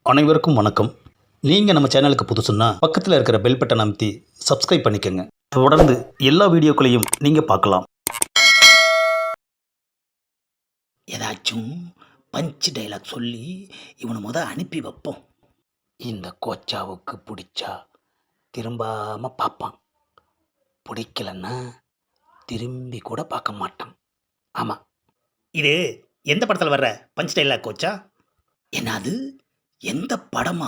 அனைவருக்கும் வணக்கம். நீங்கள் நம்ம சேனலுக்கு புதுசுன்னா பக்கத்தில் இருக்கிற பெல் பட்டன் அமைத்தி சப்ஸ்கிரைப் பண்ணிக்கோங்க. தொடர்ந்து எல்லா வீடியோக்களையும் நீங்கள் பார்க்கலாம். ஏதாச்சும் பஞ்ச் டைலாக் சொல்லி இவனை அனுப்பி வைப்போம். இந்த கோச்சாவுக்கு பிடிச்சா திரும்பாமல் பார்ப்பான், பிடிக்கலன்னா திரும்பி கூட பார்க்க மாட்டான். ஆமாம், இது எந்த படத்தில் வர்ற பஞ்ச் டைலாக் கோச்சா? என்னது, எந்த படமா?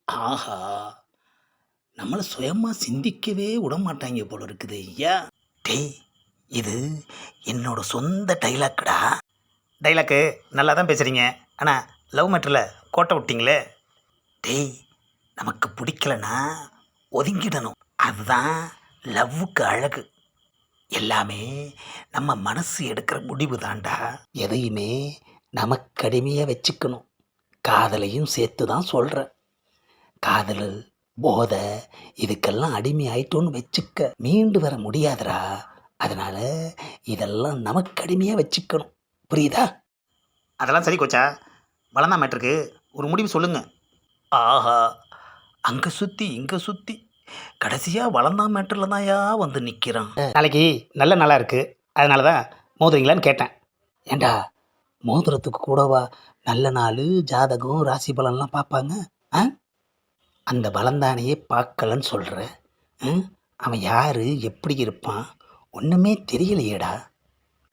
ஆஹா, நம்மளை சுயமாக சிந்திக்கவே விட மாட்டாங்க போல இருக்குது ஐயா. டேய், இது என்னோட சொந்த டைலாக்குடா. டைலாக்கு நல்லா தான் பேசுகிறீங்க, ஆனால் லவ் மேட்டரில் கோட்டை விட்டீங்களே. டேய், நமக்கு பிடிக்கலனா ஒதுங்கிடணும், அதுதான் லவ்வுக்கு அழகு. எல்லாமே நம்ம மனசு எடுக்கிற முடிவு தாண்டா. எதையுமே நமக்கு அடிமையாக வச்சுக்கணும். காதலையும் சேர்த்து தான் சொல்கிறேன். காதல், போதை, இதுக்கெல்லாம் அடிமை ஆயிட்டோன்னு வச்சுக்க மீண்டு வர முடியாதுடா. அதனால் இதெல்லாம் நமக்கு அடிமையாக வச்சுக்கணும், புரியுதா? அதெல்லாம் சரி கோச்சா, வளர்ந்தா மேட்ருக்கு ஒரு முடிவு சொல்லுங்க. ஆஹா, அங்கே சுற்றி இங்கே சுற்றி கடைசியாக வளர்ந்தா மேட்டரில் தான்யா வந்து நிற்கிறான். நாளைக்கு நல்ல நாளாக இருக்குது, அதனால தான் மோதுறீங்களான்னு கேட்டேன். ஏண்டா, மோதிரத்துக்கு கூடவா நல்ல நாள், ஜாதகம், ராசி பலன்லாம் பார்ப்பாங்க? ஆ, அந்த பலந்தானையே பார்க்கலன்னு சொல்கிற. அவன் யார், எப்படி இருப்பான், ஒன்றுமே தெரியலையேடா.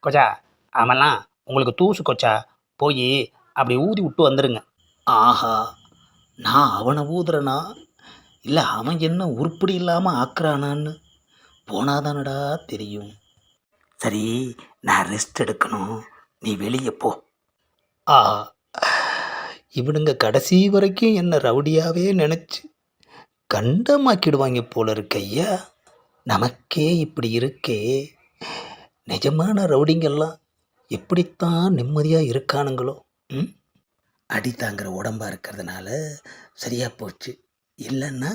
கொச்சா, அவன்லாம் உங்களுக்கு தூசு கொச்சா, போய் அப்படி ஊதி விட்டு வந்துடுங்க. ஆஹா, நான் அவனை ஊதுறனா இல்லை அவன் என்ன உருப்படி இல்லாமல் ஆக்குறானான்னு போனாதானடா தெரியும். சரி, நான் ரெஸ்ட் எடுக்கணும், நீ வெளியே போ. ஆ, இவனுங்க கடைசி வரைக்கும் என்ன ரவுடியாகவே நினச்சி கண்டமாக்கிடுவாங்க போல இருக்கு ஐயா. நமக்கே இப்படி இருக்கே, நிஜமான ரவுடிங்கெல்லாம் எப்படித்தான் நிம்மதியாக இருக்கானுங்களோ. அடி தாங்கிற உடம்பாக இருக்கிறதுனால சரியாக போச்சு, இல்லைன்னா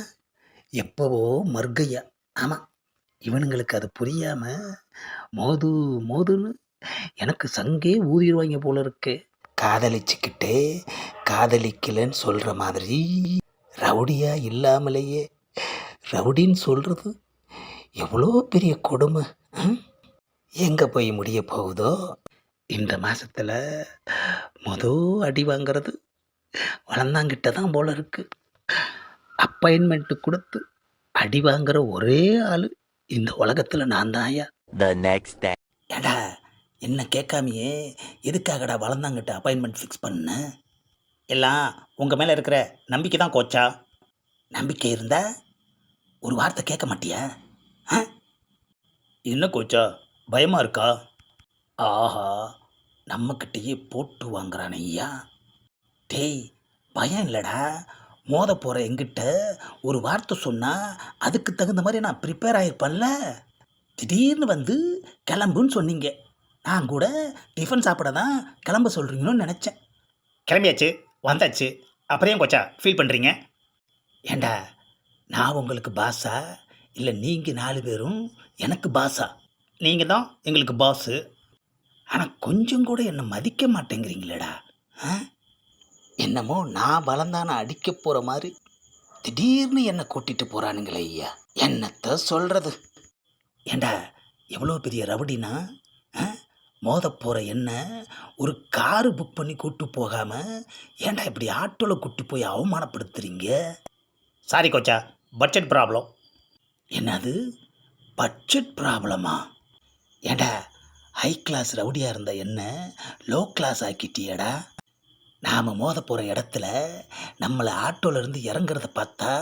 எப்போவோ மர்கையா. ஆமாம், இவனுங்களுக்கு அது புரியாமல் மோது மோதுன்னு எனக்கு சங்கே ஊதிடுவாங்க போல இருக்கு. காதலிச்சுக்கிட்டே காதலிக்கலைன்னு சொல்கிற மாதிரி ரவுடியாக இல்லாமலேயே ரவுடின்னு சொல்கிறது எவ்வளோ பெரிய கொடுமை. எங்கே போய் முடிய போகுதோ. இந்த மாதத்தில் அடி வாங்கிறது வளர்ந்தாங்கிட்ட தான் போல இருக்கு. அப்பாயின்மெண்ட்டு கொடுத்து அடி வாங்குற ஒரே ஆள் இந்த உலகத்தில் நான் தான்யா. ஏடா, என்ன கேட்காமையே எதுக்காகடா வளர்ந்தாங்கிட்ட அப்பாயின்மெண்ட் ஃபிக்ஸ் பண்ண? எல்லாம் உங்கள் மேலே இருக்கிற நம்பிக்கை தான் கோச்சா. நம்பிக்கை இருந்தா ஒரு வார்த்தை கேட்க மாட்டியா? என்ன கோச்சா, பயமாக இருக்கா? ஆஹா, நம்மக்கிட்டேயே போட்டு வாங்குறான் ஐயா. டேய், பயம் இல்லைடா, மோத போகிற எங்கிட்ட ஒரு வார்த்தை சொன்னால் அதுக்கு தகுந்த மாதிரி நான் ப்ரிப்பேர் ஆகிருப்பேன்ல. திடீர்னு வந்து கிளம்புன்னு சொன்னீங்க, நான் கூட டிஃபன் சாப்பிட தான் கிளம்ப சொல்கிறீங்களோன்னு நினச்சேன். கிளம்பியாச்சு, வந்தாச்சு, அப்புறம் ஏன் கோச்சா ஃபீல் பண்ணுறீங்க? ஏண்டா, நான் உங்களுக்கு பாஸா இல்லை நீங்கள் 4 பேரும் எனக்கு பாஸா? நீங்கள் தான் எங்களுக்கு பாஸு, ஆனால் கொஞ்சம் கூட என்னை மதிக்க மாட்டேங்கிறீங்களேடா. என்னமோ நான் பலந்தான அடிக்க போகிற மாதிரி திடீர்னு என்னை கூட்டிகிட்டு போகிறானுங்களே ஐயா. என்னத்தை சொல்கிறது? ஏண்டா, எவ்வளோ பெரிய ரவுடினா, மோத போகிற என்ன ஒரு காரு புக் பண்ணி கூப்பிட்டு போகாமல் ஏண்டா இப்படி ஆட்டோவில் கூட்டி போய் அவமானப்படுத்துறீங்க? சாரி கோச்சா, பட்ஜெட் ப்ராப்ளம். என்னது, பட்ஜெட் ப்ராப்ளமா? ஏண்டா, ஹை கிளாஸ் ரவுடியாக இருந்த என்ன லோ கிளாஸ் ஆக்கிட்டியடா. நாம் மோத போகிற இடத்துல நம்மளை ஆட்டோலேருந்து இறங்குறத பார்த்தா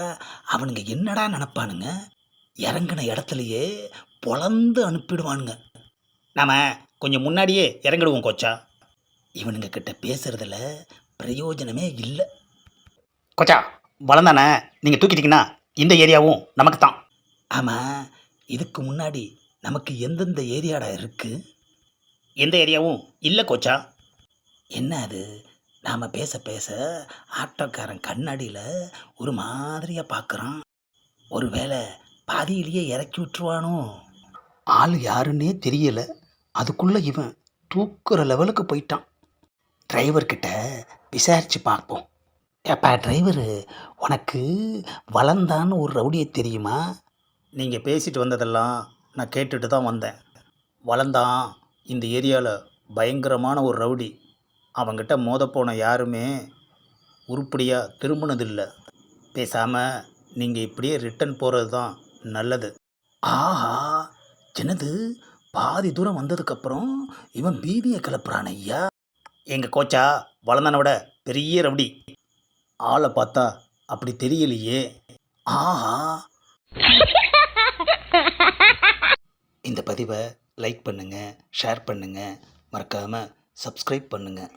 அவனுங்க என்னடா நினப்பானுங்க? இறங்கின இடத்துலையே பொழந்து அனுப்பிடுவானுங்க. நாம் கொஞ்சம் முன்னாடியே இறங்கிடுவோம் கோச்சா. இவனுங்க கிட்ட பேசுகிறதுல பிரயோஜனமே இல்லை. கோச்சா, வளர்ந்தானே நீங்கள் தூக்கிட்டீங்கன்னா இந்த ஏரியாவும் நமக்கு தான். ஆமாம், இதுக்கு முன்னாடி நமக்கு எந்தெந்த ஏரியாடா இருக்குது? எந்த ஏரியாவும் இல்லை கோச்சா. என்ன அது, நாம் பேச பேச ஆட்டோக்காரன் கண்ணாடியில் ஒரு மாதிரியாக பார்க்குறான். ஒருவேளை பாதியிலேயே இறக்கி விட்டுருவானோ? ஆள் யாருன்னே தெரியல, அதுக்குள்ளே இவன் தூக்குற லெவலுக்கு போயிட்டான். டிரைவர்கிட்ட விசாரித்து பார்ப்போம். ஏப்பா டிரைவரு, உனக்கு வளந்தான்னு ஒரு ரவுடியை தெரியுமா? நீங்கள் பேசிட்டு வந்ததெல்லாம் நான் கேட்டுட்டு தான் வந்தேன். வளந்தான் இந்த ஏரியாவில் பயங்கரமான ஒரு ரவுடி. அவங்கிட்ட மோதப்போன யாருமே உருப்படியாக திரும்பினதில்லை. பேசாமல் நீங்கள் இப்படியே ரிட்டன் போகிறது தான் நல்லது. ஆஹா! என்னது, பாதி தூரம் வந்ததுக்கப்புறம் இவன் பீதியை கிளப்புறான் ஐயா. எங்கள் கோச்சா வளர்ந்தனை விட பெரிய ரவுடி. ஆளை பார்த்தா அப்படி தெரியலையே. ஆஹா! இந்த பதிவை லைக் பண்ணுங்கள், ஷேர் பண்ணுங்கள், மறக்காமல் சப்ஸ்கிரைப் பண்ணுங்கள்.